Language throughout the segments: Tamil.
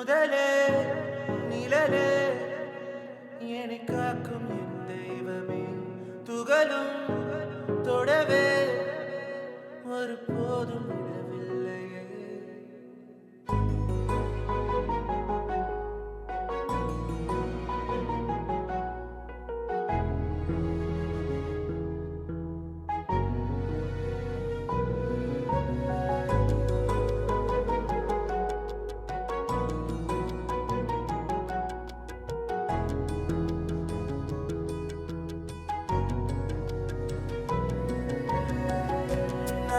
முதலே நிழலே என்னை காக்கும் என் தெய்வமே துகளும் தொடவே ஒரு போதும் விடவில்லையே.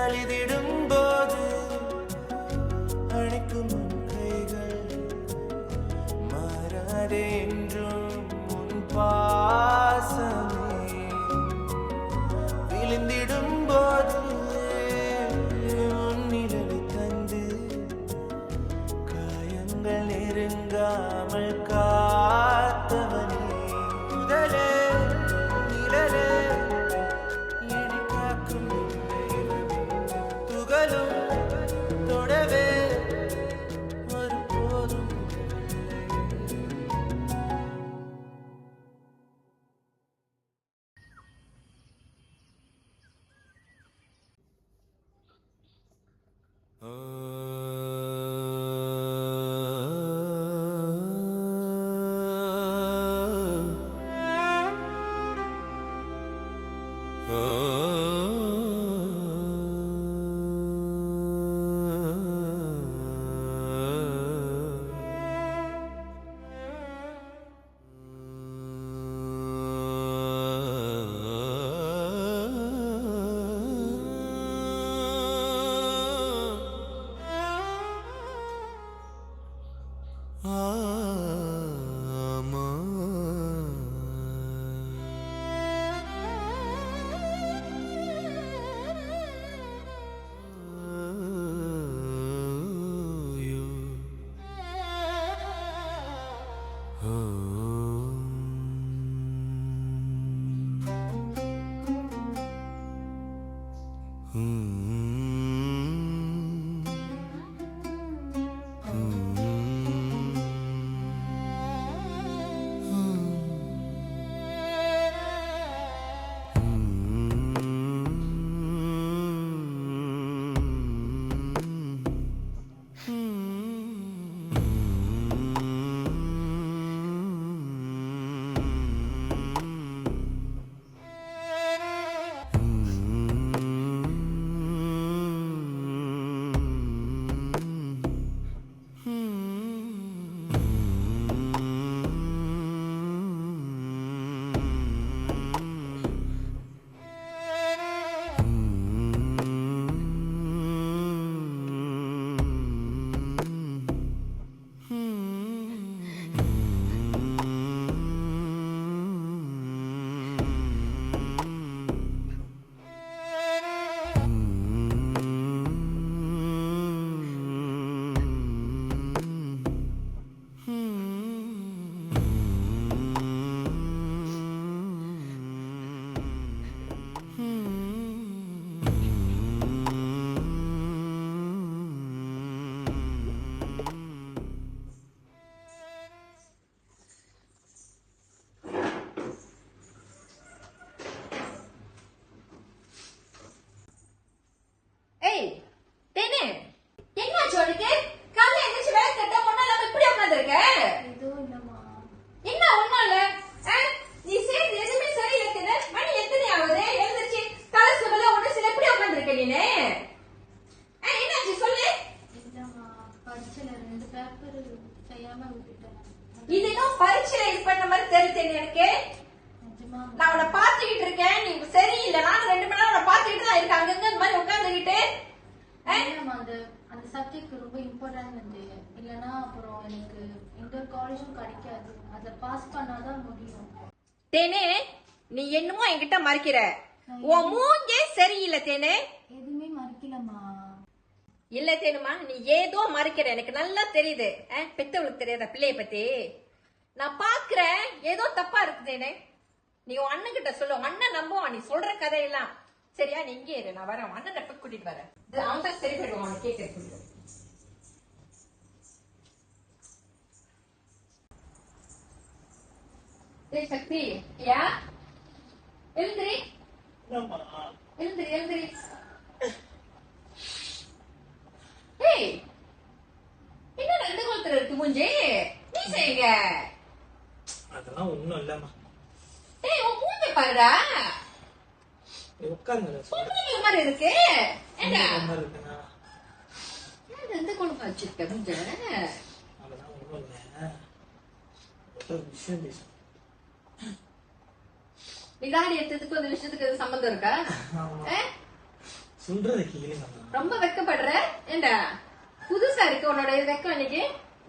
அழிதிடும் போது அணைக்கும் உன் கைகள் மாறாதே என்றும் உன் பாசமே. விழுந்திடும் போது உன் நிழலை தந்து காயங்கள் நெருங்காமல் காத்தவனே முதலே நிழலே என்னை காக்கும் துகளும் தொடவே ஒரு போதும் இதுதான் பரீட்சையில இது பண்ண மாதிரி தெரியுது எனக்கு. நான் உன்னை பாத்துக்கிட்டு இருக்கேன், நீ சரியில்லை. நானும் 2 மணி நேரம் உன்னை பாத்துக்கிட்டு தான் இருக்கேன். அங்கங்க இந்த மாதிரி உட்காந்துக்கிட்டு அந்த சப்ஜெக்ட் ரொம்ப இம்பார்ட்டன்ட். இல்லனா அப்புறம் எனக்கு எந்த காலேஜும் கிடைக்காது. அத பாஸ் பண்ணாதான் முடியும். தேனே, நீ என்னமோ என்கிட்ட மறைக்கிற. உன் மூஞ்சே சரியில்லை தேனே. எதுவுமே மறைக்கலமா. இல்ல தேனுமா, நீ ஏதோ மறைக்கிற, எனக்கு நல்லா தெரியுது. பெத்தவளுக்கு தெரியாத பிள்ளைய பத்தி நான் பாக்குறேன். ஏதோ தப்பா இருக்கு தேனே. நீ உன் அண்ணன் கிட்ட சொல்லு, அண்ணன் நம்புவான் நீ சொல்ற கதையெல்லாம். சரியா? நீ இங்கே இரு, நான் வரேன். அண்ணன் போய் கூட்டிட்டு வரேன். அவன் தான் சரி போயிடுவான். அவன் கேட்க ஏய் சக்தி, யா எழுந்திரி, எழுந்திரி எழுந்திரி. ஏய் என்ன ரெண்டு குளத்துல இருக்கு மூஞ்சி, நீ செய்யுங்க. அதெல்லாம் ஒண்ணும் இல்லம்மா. ஏய் உன் மூஞ்சி பாருடா, உட்காருங்க. பொம்பளை மாதிரி இருக்கு. ஏண்டா இருக்குண்ணா, ஏன் ரெண்டு குளமா வச்சிருக்க மூஞ்ச? அதெல்லாம் ஒண்ணும் இல்ல. ஒரு விஷயம் பேச. நீ தாடி எடுத்ததுக்கு அந்த விஷயத்துக்கு எது சம்பந்தம் இருக்கா? சொல்றத கேளுங்கம்மா. ரொம்ப வெக்கப்படுற. ஏண்டா புதுசா இருக்கு உன்னோட வெக்கம் இன்னைக்கு.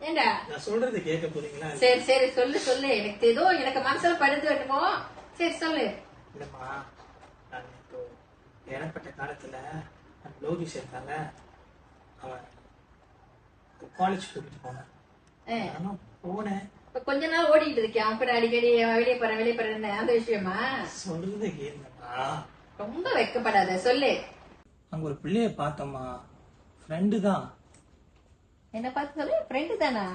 ஏண்டா நான் சொல்றத கேட்க போறீங்களா? சரி சரி சொல்லு சொல்லு. எனக்கு ஏதோ எனக்கு மனசுல படுத்து வேணுமோ. சரி சொல்லு. இல்லம்மா, நான் இப்போ ஏற்பட்ட காலத்துல லோகிஷ் இருக்காங்க, அவன் காலேஜ் கூட்டிட்டு போனேன். நானும் போனேன். இப்ப கொஞ்ச நாள் ஓடிட்டு இருக்கேன் அவன் கூட அடிக்கடி வெளியே போறேன்னு அந்த விஷயமா? சொல்றத கேளுங்கம்மா. ரொம்ப வெக்கப்படாத சொல்லு. அங்க ஒரு பிள்ளைய பார்த்தோம்மா, ஃப்ரெண்டு தான். என்ன பார்த்து சொல்லு. ஃப்ரெண்டு தானா?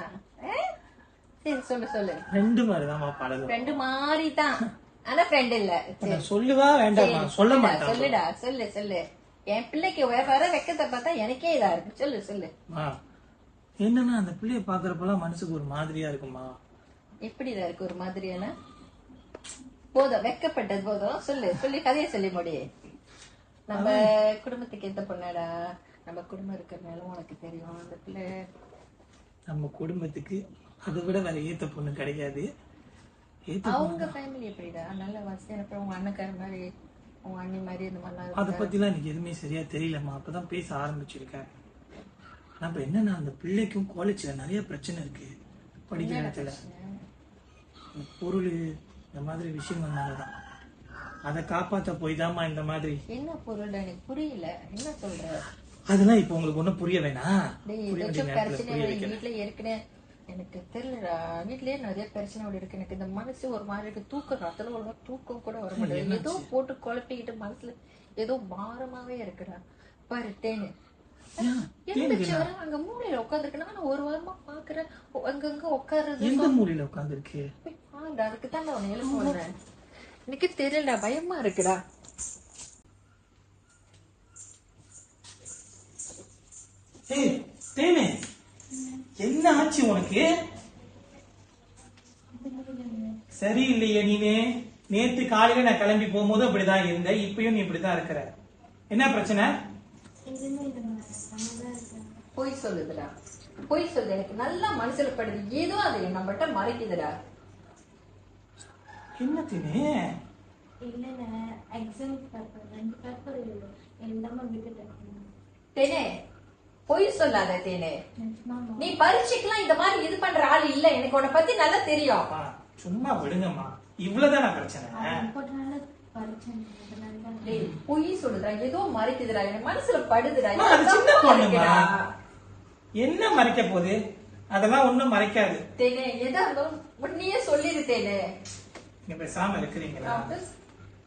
சரி சொல்லு சொல்லு. ஃப்ரெண்டு மாதிரிதான்மா பழகும். ஃப்ரெண்டு மாதிரி தான், ஆனா ஃப்ரெண்ட் இல்ல. நான் சொல்லவா வேண்டாமா? சொல்ல மாட்டேன். சொல்லுடா சொல்லு சொல்லு. என் பிள்ளைக்கு வர வெக்கத்தை பார்த்தா எனக்கே இதா இருக்கு. சொல்லு சொல்லு. என்னன்னா அந்த பிள்ளைய பாக்குறப்பெல்லாம் மனசுக்கு ஒரு மாதிரியா இருக்குமா. எப்படிடா இருக்கு ஒரு மாதிரியான? போதும் வெக்கப்பட்டது போதும். சொல்லு சொல்லி கதையை சொல்லி முடி. நம்ம குடும்பத்துக்கு எந்த பொண்ணாடா? நம்ம குடும்பம் இருக்கிறதுனால உனக்கு தெரியும். அந்த பிள்ளை நம்ம குடும்பத்துக்கு அதை விட வேற ஏத்த பொண்ணு கிடைக்காது. அவங்க ஃபேமிலி எப்படிடா? நல்ல வசதியான உங்க அண்ணக்கார மாதிரி உங்க அண்ணி மாதிரி இந்த மாதிரிலாம் அதை பத்தி எல்லாம் எனக்கு எதுவுமே சரியா தெரியலம்மா. அப்பதான் பேச ஆரம்பிச்சிருக்கேன். நம்ம என்னன்னா அந்த பிள்ளைக்கும் காலேஜ்ல நிறைய பிரச்சனை இருக்கு. படிக்கிற இடத்துல பொருள் இந்த மாதிரி விஷயங்கள்னாலதான் அதை காப்பாத்த போய் தாமா இந்த மாதிரி. என்ன பொருள் எனக்கு புரியல. என்ன சொல்ற? அதெல்லாம் இப்ப உங்களுக்கு ஒண்ணும் புரிய வேணாம். பிரச்சனை வீட்டுல ஏற்கனவே எனக்கு தெரியலடா. வீட்லயே நிறைய பிரச்சனை இருக்கு. எனக்கு இந்த மனசு ஒரு மாதிரி இருக்கு. தூக்கம் ராத்திர ஒழுங்கா தூக்கம் கூட வர மாட்டேங்குது. ஏதோ போட்டு குழப்பிக்கிட்டு மனசுல ஏதோ பாரமாவே இருக்குடா. பாரு தேனு அங்க மூலையில உட்காந்துருக்கேன். நான் ஒரு வாரமா பாக்குறேன் அங்கங்க உட்காருது. எந்த மூலையில உட்கார்ந்து இருக்கு? அதுக்குதான் நான் உன்னை எழுப்ப சொல்றேன். எனக்கு தெரியல, பயமா இருக்குடா. தேனே என்ன ஆச்சு உனக்கு? சரியில்லையே நீனே. நேத்து காலையில நான் கிளம்பி போகும்போது அப்படிதான் இருந்த, இப்பயும் நீ இப்படிதான் இருக்கிற. என்ன பிரச்சனை? பொய் சொல்லுதுடா, பொய் சொல்லுது. எனக்கு நல்லா மனசுல படுது. ஏதோ அது நம்மகிட்ட மறைக்குதுடா. என்ன தேனே? தேனே பொய் சொல்லாத தேனே. நீ பரீட்சைக்கெல்லாம் இந்த மாதிரி இது பண்ற ஆள் இல்ல. எனக்கு உன்னை பத்தி நல்லா தெரியும். சும்மா விடுங்கம்மா, இவ்வளவுதான பிரச்சனை? பொய் சொல்லுதா, ஏதோ மறைக்குதுடா. எனக்கு மனசுல படுதுடா. சின்ன பொண்ணுமா, என்ன மறைக்க போகுது? அதெல்லாம் ஒண்ணும் மறைக்காது தேனே. எதா இருந்தாலும் உடனே சொல்லிரு தேனே. நீங்க பேசாம இருக்கிறீங்களா?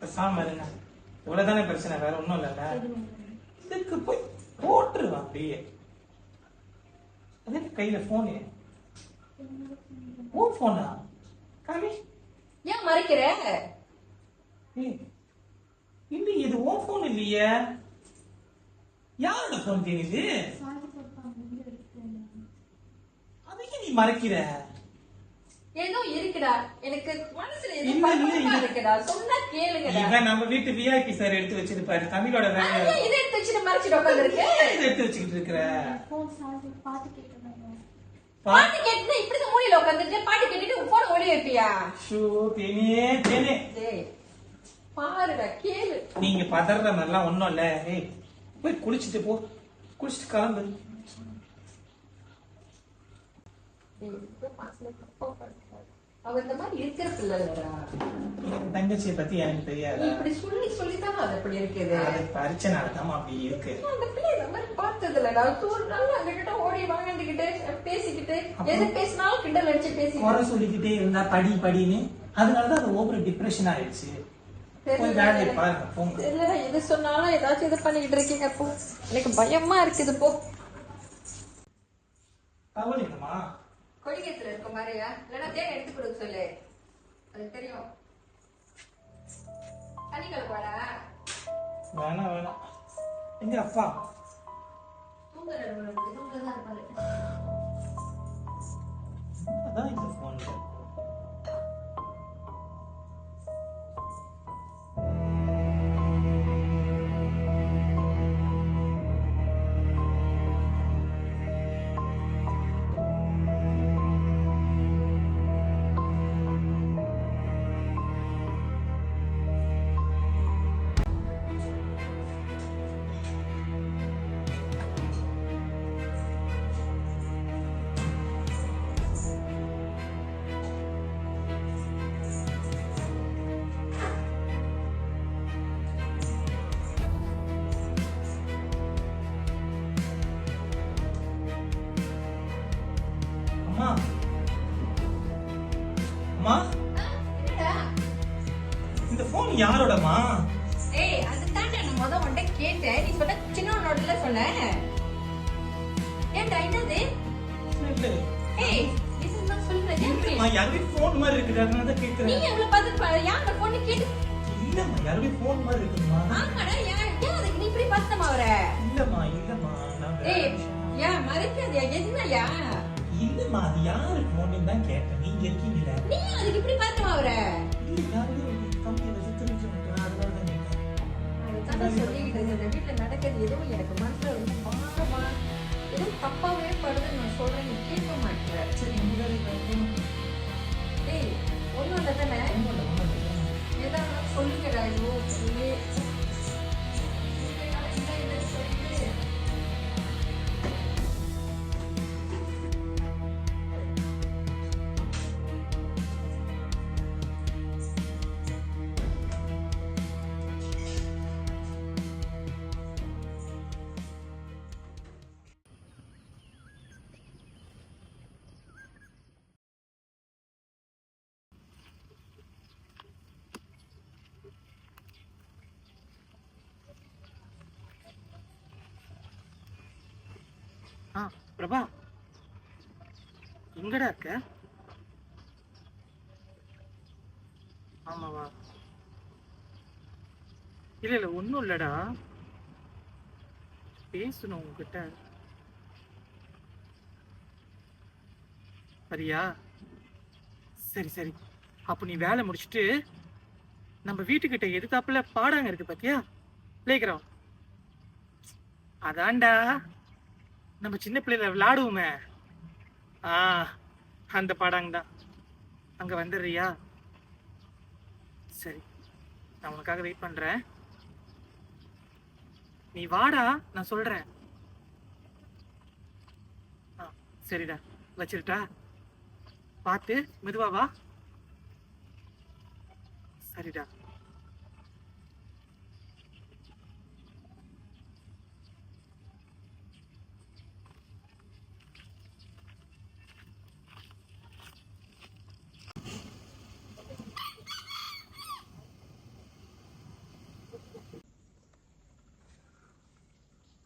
பேசாம இருங்க. இவ்வளவுதானே பிரச்சனை, வேற ஒண்ணும் இல்ல. இதுக்கு போய் போட்டுருவா அப்படியே. அதுக்கு கையில போனு. ஓ போனா காமி. ஏன் மறைக்கிற? இல்ல இது ஓ போன் இல்லையே. யாரோட போன் தெரியுது? அதுக்கு நீ மறைக்கிற? ஏதோ இருக்குடா. எனக்கு மனசுல ஏதோ பதட்டமா இருக்குடா. சொன்னா கேளுங்கடா. இவன் நம்ம வீட்டு விஐபி சார் எடுத்து வச்சிருப்பாரு. தமிழோட வேலையை இதை எடுத்து வச்சுட்டு மறைச்சிட்டு உட்காந்துருக்கேன். எடுத்து வச்சுக்கிட்டு இருக்கிற. பாட்டு கேட்டுனா இப்படிதான் மூலையில உட்காந்துட்டு பாட்டு கேட்டுட்டு போன ஓடி வைப்பியா? தேனே தேனே பாருடா கேளு. நீங்க பதற மாதிரிலாம் ஒண்ணும் இல்ல. போய் குளிச்சுட்டு போ. குளிச்சுட்டு கிளம்பு. அவ இந்த மாதிரி இருக்கிற பிள்ளைடா. தங்கச்சியை பத்தி எனக்கு தெரியாது. இப்படி சொல்லி சொல்லிதான் அது அப்படி இருக்குது. அது பரிச்சனாலதான் அப்படி இருக்கு. அந்த பிள்ளை இந்த மாதிரி பார்த்தது இல்லடா. ஒரு நாள் அந்த கிட்ட ஓடி வாங்கிக்கிட்டு பேசிக்கிட்டு எது பேசினாலும் கிண்டல் அடிச்சு பேசி குறை சொல்லிக்கிட்டே இருந்தா படி படின்னு. அதனாலதான் அது ஓவர் டிப்ரெஷன் ஆயிடுச்சு. வேலையை பாருங்க போங்க. இல்லடா எது சொன்னாலும் ஏதாச்சும் இது பண்ணிக்கிட்டு இருக்கீங்க. போ, எனக்கு பயமா இருக்குது. போ. கவலைங்கம்மா. கொடிக்கத்துல இருக்க மாதிரியா? இல்லன்னா தேன் எடுத்து கொடுக்க சொல்லு. அது தெரியும். தண்ணி கலப்பாடா? வேணாம் வேணாம். எங்க அப்பா? தூங்குறதான் இருப்பாரு. அதான் இந்த போன்ல. அம்மா அம்மா, என்னடா? இந்த போன் யாரோடமா? ஏய், அதுதான் நான் உன்கிட்ட கேட்டேன். நீ சொன்ன சின்னவனோடல சொன்ன. ஏன்டா என்னது? ஏய், இதுதான் சொல்றேன். இல்லம்மா, யாருமே போன் மாதிரி இருக்குது, அதனால தான் நீ கேக்குறேன். எவ்வளவு பார்த்து யாரோட போன் கேட்டு? இல்லம்மா, யாருமே போன் மாதிரி இருக்குமா? ஆமாடா, ஏன் அதுக்கு நீ இப்படி பார்த்தமா வர? இல்லம்மா இல்லம்மா, நான் வேற ஏய், விஷயம். ஏன் மறைக்காதயா? எதுனாயா? இல்லம்மா, அது யாரு போன்னு தான் கேட்டேன். நீங்க இருக்கீங்களா? நீ அதுக்கு இப்படி பார்த்தமா வர? இல்ல, யாருமே கம்பெனில சுத்த வச்சு விட்டேன், அதனால தான் கேட்டேன். அதுதான் சொல்லிக்கிட்டு இருந்தேன். இந்த வீட்டுல நடக்கிறது எதுவும் எனக்கு மனசுல ரொம்ப பாரமா, எதுவும் தப்பாவே படுதுன்னு நான் சொல்றேன். நீ கேட்க மாட்டேற. சரி, முன்னாடி நான் போன் ஏய், ஒண்ணும் இல்ல தானே? ஏதாவது சொல்லுங்கடா. ஐயோ, சொல்லு. என்ன சொல்லு. பிரபா, எங்கடா இருக்க? ஆமாவா? இல்ல இல்ல, ஒண்ணும் இல்லடா, பேசணும் உங்ககிட்ட. சரியா? சரி சரி, அப்ப நீ வேலை முடிச்சுட்டு நம்ம வீட்டுக்கிட்ட எதுக்காப்புல பாடாங்க இருக்கு பாத்தியா, பிளே கிரவுண்ட். அதான்டா நம்ம சின்ன பிள்ளைல விளையாடுவோமே, அந்த பாடாங்க தான். அங்க வந்துடுறியா? சரி, நான் உனக்காக வெயிட் பண்றேன். நீ வாடா, நான் சொல்றேன். சரிடா, வச்சிருட்டா? பார்த்து மெதுவா வா. சரிடா.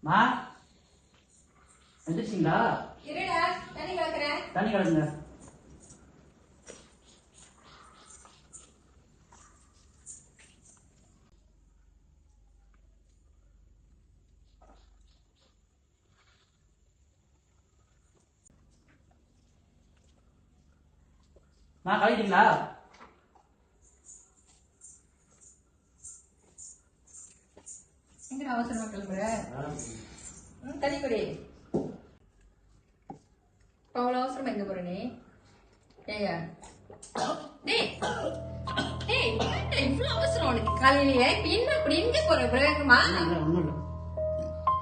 மா, எந்திரிச்சிங்களா? இருடா, தண்ணி கலக்குறேன். தண்ணி கலக்குங்க. மா, கலக்கிட்டீங்களா? எங்கடா அவசரமா கிளம்புற? தண்ணி குடி. அவ்வளவு அவசரமா எங்க போற நீ? ஏயா, டேய் டேய், என்னடா இவ்வளவு அவசரம் உனக்கு காலையிலேயே? இப்ப என்ன அப்படி எங்க போற பிரேகமா? ஒண்ணும் இல்ல.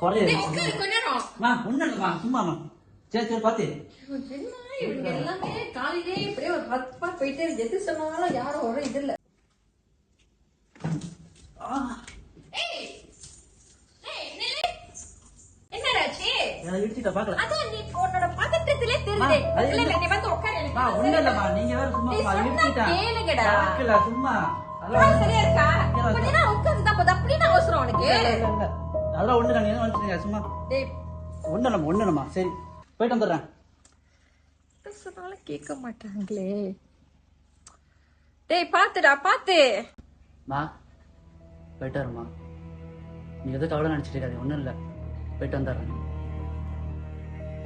குறைய உட்காரு கொஞ்ச நேரம். மா, ஒண்ணும் இல்லைம்மா, சும்மாமா. சரி சரி, பாத்து. என்ன இவங்க எல்லாமே காலையிலேயே இப்படியே ஒரு பத்தா போயிட்டே எது சொன்னாலும் யாரும் ஒரு இது இல்ல. ஏய், ஏய், நில்லு. என்னடாச்சு? இடிச்சிட்ட பாக்கல. அதான் நீ உன்னோட பதட்டத்திலே தெரியுதே. இல்ல இல்ல, நீ வந்து உட்காரு. மா, ஒண்ணும் இல்லம்மா, நீங்க வேற சும்மா நீ சொன்னா இடிச்சிட்டா. கேளுங்கடா. பாக்கல, சும்மா. உடம்பு சரியா இருக்கா? கொஞ்ச நேரம் உட்கார்ந்துதான் போதும். அப்படின்னு அவசரம் உனக்கு? அதெல்லாம் ஒண்ணு இல்ல, நீங்க வந்துருங்க சும்மா. டேய், ஒண்ணு இல்லம்மா, சரி போயிட்டு வந்துடுறேன். சொன்னாலும் கேட்க மாட்டாங்களே. டேய் பாத்துடா பாத்து. மா போயிட்டு வரமா. நீ எதுவும் கவலை நினைச்சிட்டு இருக்காது, ஒன்றும் இல்லை, போயிட்டு வந்துடுறேன்.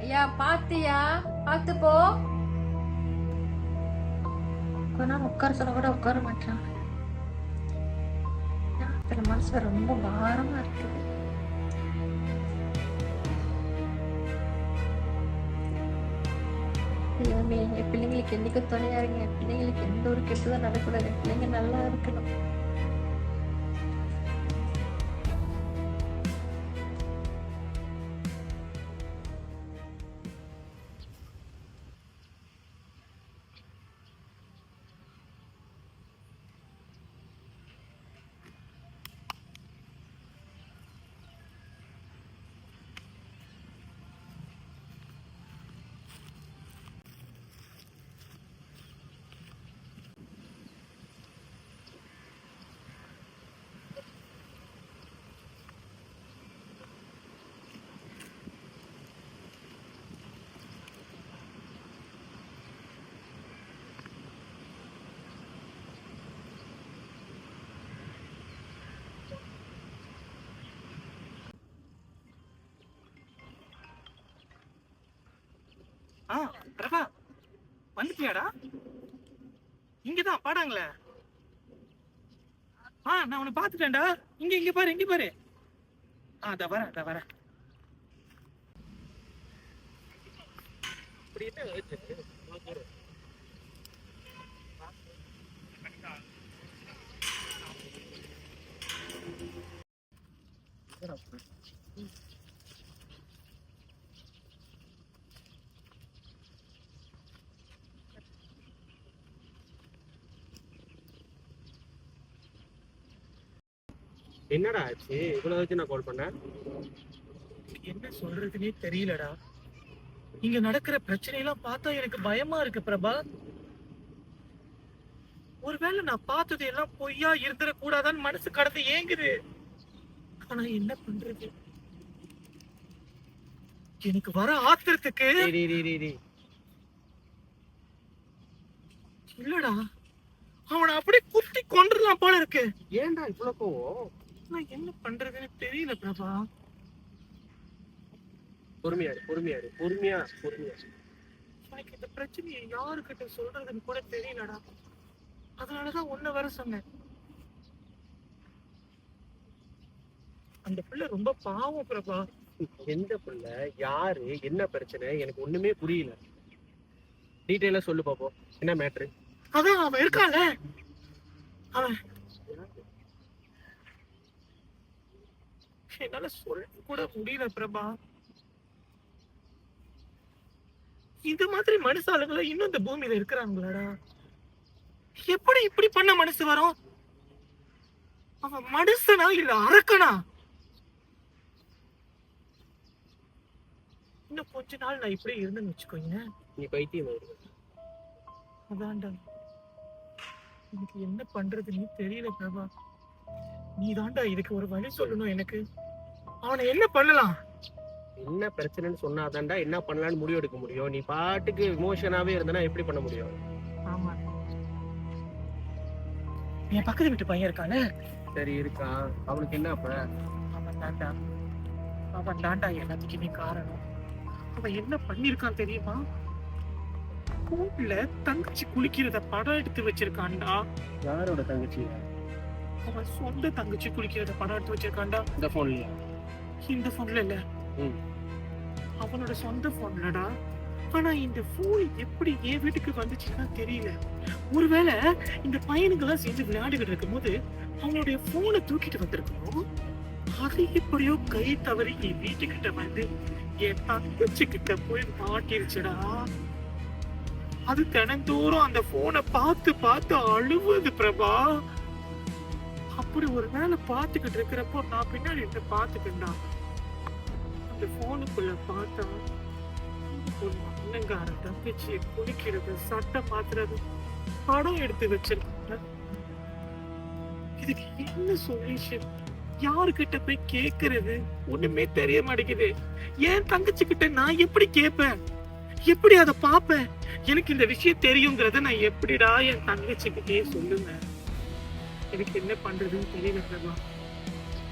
ஐயா பாத்தியா, பாத்து போ. கொஞ்ச நேரம் உட்கார சொன்னா கூட உட்கார மாட்டான். மனசு ரொம்ப பாரமா இருக்குது. எல்லாமே என் பிள்ளைங்களுக்கு என்னைக்கும் துணையா இருங்க. என் பிள்ளைங்களுக்கு எந்த ஒரு கெட்டதும் நடக்கூடாது. என் பிள்ளைங்க நல்லா இருக்கணும். பிரபா வந்துட்டியாடா? இங்கதான் பாடாங்களே. நான் உன்னை பாத்துட்டேன்டா. இங்க பாரு, இங்க பாரு. அத வரேன். இப்படி என்ன என்னடா ஆச்சு? இவ்வளவு வச்சு நான் கால் பண்ணேன். என்ன சொல்றதுன்னே தெரியலடா. இங்க நடக்கிற பிரச்சனையெல்லாம் பார்த்தா எனக்கு பயமா இருக்கு பிரபா. ஒருவேளை நான் பார்த்தது எல்லாம் பொய்யா இருந்துடக்கூடாதான்னு மனசு கடந்து ஏங்குது. ஆனா என்ன பண்றது? எனக்கு வர ஆத்திரத்துக்கு இல்லடா, அவனை அப்படியே குத்தி கொண்டுலாம் போல இருக்கு. ஏன்டா இவ்வளவு கோவம்? நான் என்ன பண்றதுன்னு தெரியல பிரபா. பொறுமையா. எனக்கு இந்த பிரச்சனையை யாருக்கிட்ட சொல்றதுன்னு கூட தெரியலடா. அதனாலதான் உன்னை வர சொன்னேன். அந்த பிள்ளை ரொம்ப பாவம் பிரபா. எந்த பிள்ளை, யாரு, என்ன பிரச்சனை, எனக்கு ஒண்ணுமே புரியல. டீட்டெயிலா சொல்லு பாப்போம். என்ன மேட்ரு? அதான் அவன் இருக்கான்ல, அவன் என்னால சொல்ல கூட முடியல பிரபா. இந்த மாதிரி மனுஷாளுங்கள இன்னும் இந்த பூமியில இருக்கிறாங்களாடா? எப்படி இப்படி பண்ண மனசு வரும்? அவன் மனுஷனா இல்ல அரக்கனா? இன்னும் கொஞ்ச நாள் நான் இப்படியே இருந்தேன்னு வச்சுக்கோங்க. நீ பைத்தியம் வருது. அதான்டா, எனக்கு என்ன பண்றதுன்னு தெரியல பிரபா. நீ தாண்டா இதுக்கு ஒரு வழி சொல்லணும் எனக்கு. அவனை என்ன பண்ணலாம்? என்ன பிரச்சனைன்னு சொன்னாதான்டா என்ன பண்ணலாம்னு முடிவு எடுக்க முடியும். நீ பாட்டுக்கு இமோஷனாவே இருந்தனா எப்படி பண்ண முடியும்? ஆமா, என் பக்கத்து வீட்டு பையன் இருக்கானே. சரி இருக்கான், அவனுக்கு என்ன அப்ப? அவன் தாண்டா எல்லாத்துக்குமே காரணம். அவன் என்ன பண்ணிருக்கான் தெரியுமா? கூண்டுல தங்கச்சி குளிக்கிறத படம் எடுத்து வச்சிருக்கான்டா. யாரோட தங்கச்சி? அவன் சொந்த தங்கச்சி குளிக்கிறத படம் எடுத்து வச்சிருக்கான்டா. இந்த போன்லயா? இந்த போன்ல இல்ல, அவனோட சொந்த போன்லடா. ஆனா இந்த போன் எப்படி என் வீட்டுக்கு வந்துச்சுன்னா தெரியல. ஒருவேளை இந்த பையனுங்கெல்லாம் சேர்ந்து விளையாடிக்கிட்டு இருக்கும் போது அவனுடைய போனை தூக்கிட்டு வந்திருக்கணும். அது எப்படியோ கை தவறி என் வீட்டுக்கிட்ட வந்து என் தங்கச்சி கிட்ட போய் மாட்டிருச்சுடா. அது தினந்தோறும் அந்த போனை பார்த்து அழுவுது பிரபா. அப்படி ஒரு வேலை பார்த்துக்கிட்டு இருக்கிறப்போ நான் பின்னாடி இருந்து பார்த்துக்கிட்டா அந்த போனுக்குள்ள பார்த்தா ஒரு அண்ணங்கார தங்கச்சியை குளிக்கிறது, சட்டை மாத்துறது, படம் எடுத்து வச்சிருக்காங்க. இதுக்கு என்ன சொல்யூஷன்? யாருக்கிட்ட போய் கேக்குறது? ஒண்ணுமே தெரிய மாட்டேங்குது. ஏன் தங்கச்சி கிட்ட நான் எப்படி கேட்பேன்? எப்படி அதை பாப்பேன்? எனக்கு இந்த விஷயம் தெரியுங்கிறத நான் எப்படிடா என் தங்கச்சிக்கிட்டே சொல்லுவேன்? எனக்கு என்ன பண்றதுன்னு தெரியல பிரபா.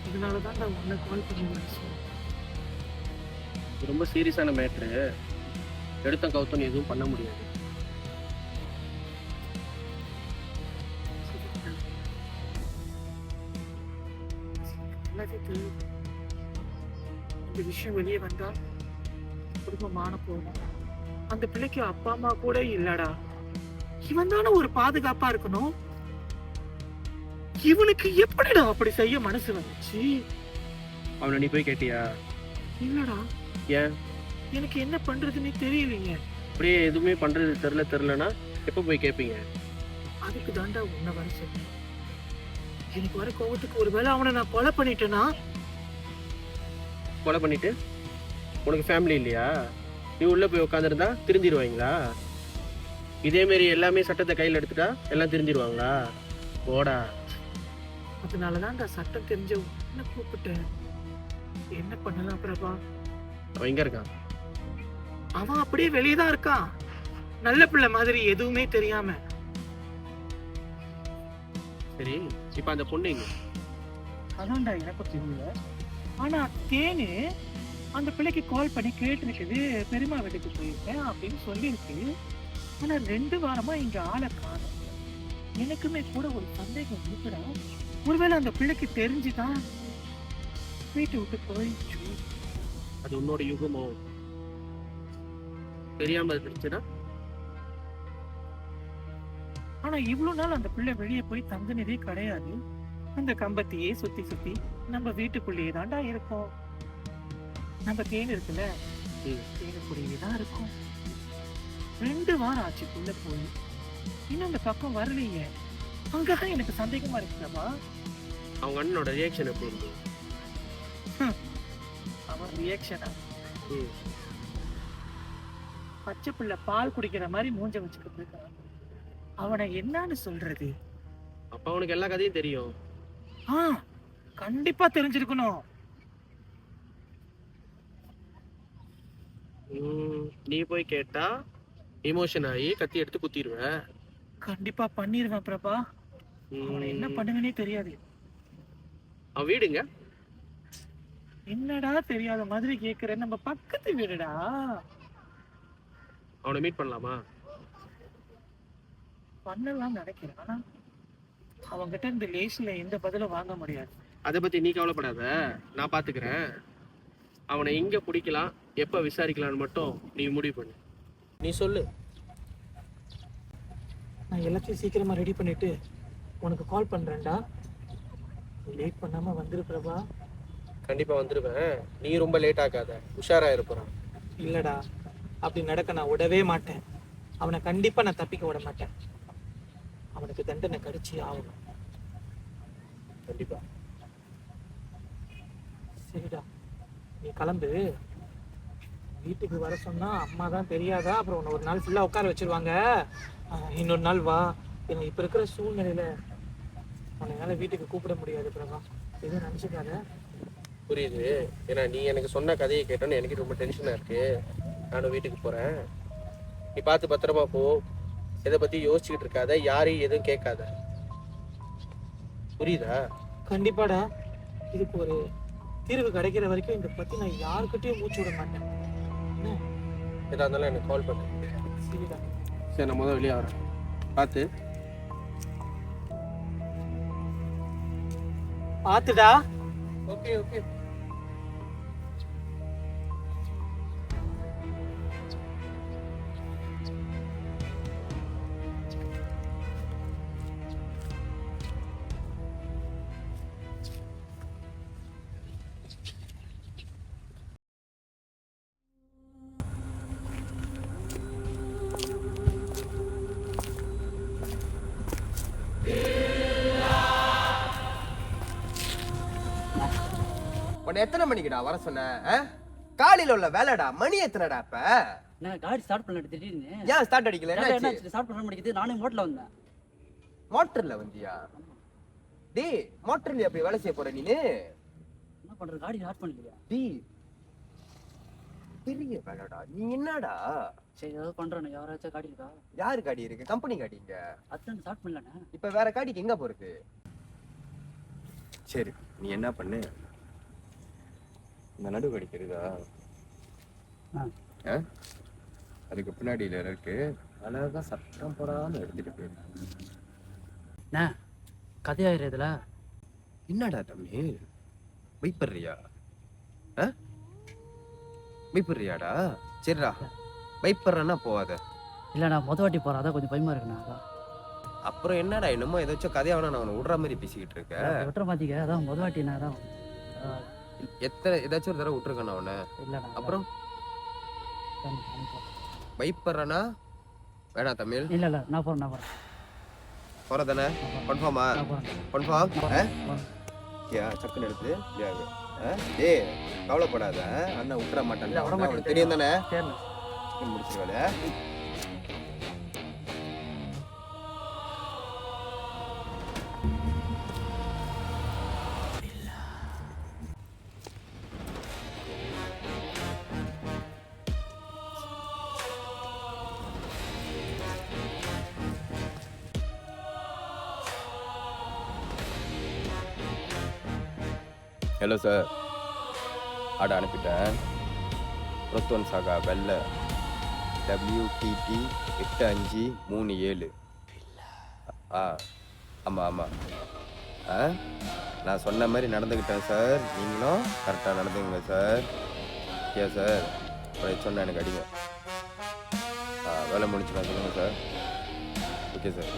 இதனாலதான் நான் உன்னை கால் பண்ணி இது ரொம்ப சீரியஸான மேட்ரு. எடுத்த கவுத்தம் எதுவும் பண்ண முடியாது. இந்த விஷயம் வெளியே வந்தா குடும்பமான போகும். அந்த பிள்ளைக்கு அப்பா அம்மா கூட இல்லடா. இவன் தானே ஒரு பாதுகாப்பா இருக்கணும். இவனுக்கு எப்படிடா அப்படி செய்ய மனசு வந்துச்சு? அவனை நீ போய் கேட்டியா? இல்லடா, ஏன்? எனக்கு என்ன பண்றதுன்னு தெரியலைங்க. அப்படியே எதுவுமே பண்றது தெரிலனா எப்ப போய் கேட்பீங்க? அதுக்கு தாண்டா உன்னை வர சொன்னேன். எனக்கு வர கோவத்துக்கு ஒருவேளை அவனை நான் கொலை பண்ணிட்டேனா? கொலை பண்ணிட்டு உனக்கு ஃபேமிலி இல்லையா? நீ உள்ள போய் உட்காந்துருந்தா திருந்திடுவாங்களா? இதே மாதிரி எல்லாமே சட்டத்தை கையில் எடுத்துட்டா எல்லாம் திருந்திடுவாங்களா? போடா. அதனாலதான் நான் சட்டம் தெரிஞ்ச உன்னை கூப்பிட்டேன். என்ன பண்ணலாம் பிரபா? அவன் எங்க இருக்கான்? அவன் அப்படியே வெளியே தான் இருக்கான், நல்ல பிள்ளை மாதிரி, எதுவுமே தெரியாம. சரி, இப்ப அந்த பொண்ணு எங்க? அதான்டா எனக்கு தெரியல. ஆனா தேனு அந்த பிள்ளைக்கு கால் பண்ணி கேட்டிருக்குது, பெரியம்மா வீட்டுக்கு போயிருக்கேன் அப்படின்னு சொல்லியிருக்கு. ஆனா 2 வாரமா இங்க ஆளை காணோம். எனக்குமே கூட ஒரு சந்தேகம் இருக்குடா. ஒருவேளை அந்த பிள்ளைக்கு தெரிஞ்சுதான் வீட்டை விட்டு போயிடுச்சு. அது உன்னோட யுகமோ? தெரியாம இருந்துச்சுன்னா? ஆனா இவ்வளவு நாள் அந்த பிள்ளை வெளியே போய் தங்குனதே கிடையாது. அந்த கம்பத்தையே சுத்தி சுத்தி நம்ம வீட்டுக்குள்ளேயே தாண்டா இருக்கும். நம்ம தேன் இருக்குல்ல, தேனுக்குள்ளேயே தான் இருக்கும். 2 வாரம் ஆச்சு புள்ள போய், இன்னும் அந்த பக்கம் வரலையே. அங்கதான் எனக்கு சந்தேகமா இருக்குதா. அவங்க அண்ணனோட ரியாக்ஷன் எப்படி இருக்கு? அவன் ரியாக்ஷனா? பச்சை பிள்ளை பால் குடிக்கிற மாதிரி மூஞ்ச வச்சுக்கிட்டு இருக்கான். அவனை என்னன்னு சொல்றது? அப்ப அவனுக்கு எல்லா கதையும் தெரியும். கண்டிப்பா தெரிஞ்சிருக்கணும். நீ போய் கேட்டா எமோஷன் ஆகி கத்தி எடுத்து குத்திடுவ. கண்டிப்பா பண்ணிருவேன் பிரபா. அவனை என்ன பண்ணுங்கன்னே தெரியாது. அவன் வீடுங்க? என்னடா தெரியாத மாதிரி கேக்குற? நம்ம பக்கத்து வீடுடா. அவனை மீட் பண்ணலாமா? பண்ணலாம் நினைக்கிறேன். ஆனா அவங்கிட்ட இந்த லேஸ்ல எந்த பதிலும் வாங்க முடியாது. அதை பத்தி நீ கவலைப்படாத, நான் பாத்துக்கிறேன். அவனை எங்க பிடிக்கலாம், எப்ப விசாரிக்கலாம்னு மட்டும் நீ முடிவு பண்ணு. நீ சொல்லு. நான் எல்லாத்தையும் சீக்கிரமா ரெடி பண்ணிட்டு உனக்கு கால் பண்றேன்டா. லேட் பண்ணாம வந்துரு பிரபா. கண்டிப்பா வந்துருவேன். நீ ரொம்ப லேட் ஆகாத, உஷாரா இருப்பான். இல்லடா, அப்படி நடக்க நான் விடவே மாட்டேன். அவனை கண்டிப்பா நான் தப்பிக்க விட மாட்டேன். அவனுக்கு தண்டனை கடிச்சு ஆகணும். கண்டிப்பா. சரிடா, நீ கிளம்பு. வீட்டுக்கு வர சொன்னா அம்மா தான் தெரியாதா, அப்புறம் உன்னை ஒரு நாள் ஃபுல்லா உட்கார வச்சிருவாங்க. இன்னொரு நாள் வா. எனக்கு இப்ப இருக்கிற சூழ்நிலையில உன்னை வீட்டுக்கு கூப்பிட முடியாது பிரபா. எதுவும் நினைச்சுக்காத. புரியுது. ஏன்னா நீ எனக்கு சொன்ன கதையை கேட்டோன்னு எனக்கு ரொம்ப டென்ஷனா இருக்கு. நானும் வீட்டுக்கு போறேன். நீ பார்த்து பத்திரமா போ. எதை பத்தி யோசிச்சுக்கிட்டு இருக்காத, யாரையும் எதுவும் கேட்காத. புரியுதா? கண்டிப்பாடா. இதுக்கு ஒரு தீர்வு கிடைக்கிற வரைக்கும் இதை பத்தி நான் யாருக்கிட்டையும் மூச்சு விட மாட்டேன். எதா இருந்தாலும் எனக்கு கால் பண்ணு. சரிடா. சரி, நான் முதல்ல வெளியே வரேன். பார்த்து பார்த்துடா. Okay okay. உன்னை எத்தனை மணிக்குடா வர சொன்ன? காலையில உள்ள வேலைடா. மணி எத்தனைடா இப்ப? நான் காடி ஸ்டார்ட் பண்ண திடீர்னு ஏன் ஸ்டார்ட் அடிக்கல? என்ன ஸ்டார்ட் பண்ண மாட்டேங்குது. நானே மோட்டர்ல வந்தேன். மோட்டர்ல வந்தியா? டேய், மோட்டர்ல அப்படி வேலை செய்ய போற நீனு? என்ன பண்ற? காடி ஸ்டார்ட் பண்ணலையா? டேய், பெரிய வேலைடா. நீ என்னடா சரி ஏதாவது பண்றேண்ணே, யாராச்சும் காடி இருக்கா? யாரு காடி இருக்கு? கம்பெனி காடி இங்க. அதான் ஸ்டார்ட் பண்ணலண்ணே. இப்ப வேற காடிக்கு எங்க போறது? சரி நீ என்ன பண்ணு, இந்த நடு கடிக்கிறதா ஆ. அதுக்கு பின்னாடியில இருக்கு, அழகா சத்தம் போடாம எடுத்துட்டு போயிரு. அண்ணே, கதையாயிரு இதுல. என்னடா தம்பி வைப்படுறியா? வைப்படுறியாடா? சரிடா, வைப்படுறேன்னா போவாத. இல்ல நான் மொத வாட்டி போறேன், அதான் கொஞ்சம் பயமா இருக்குண்ணா. அதான் அப்புறம் என்னடா என்னமோ ஏதாச்சும் கதையா வேணா நான் உன்னை விடுற மாதிரி பேசிக்கிட்டு இருக்கேன். விட்டுற மாத்திக்க, அதான் மொத வாட்டிண்ணா. அதான் எத்தனை ஏதாச்சும் ஒரு தடவை விட்டுருக்கேன் அவனை. இல்லண்ணா. அப்புறம் வைப்படுறேன்னா வேணா தமிழ். இல்ல இல்ல நான் போறேன். போறதானே? கன்ஃபார்மா? நான் போறேன். கன்ஃபார்ம்? சக்குன்னு எடுத்து டேய் கவலைப்படாத, அண்ணன் விட்டுற மாட்டேன். விட மாட்டேன். அவனுக்கு தெரியும் தானே? சரிண்ணா. முடிச்சிருவாளே. ஹலோ சார், ஆர்டர் அனுப்பிட்டேன். ருத்வன் சாகா வெள்ளை WTT 8537. ஆமாம் ஆமாம். நான் சொன்ன மாதிரி நடந்துக்கிட்டேன் சார், நீங்களும் கரெக்டாக நடந்துங்க சார். ஓகே சார், சொன்ன எனக்கு அடிங்க. வேலை முடிச்சு நான் சொல்லுங்கள் சார். Okay sir.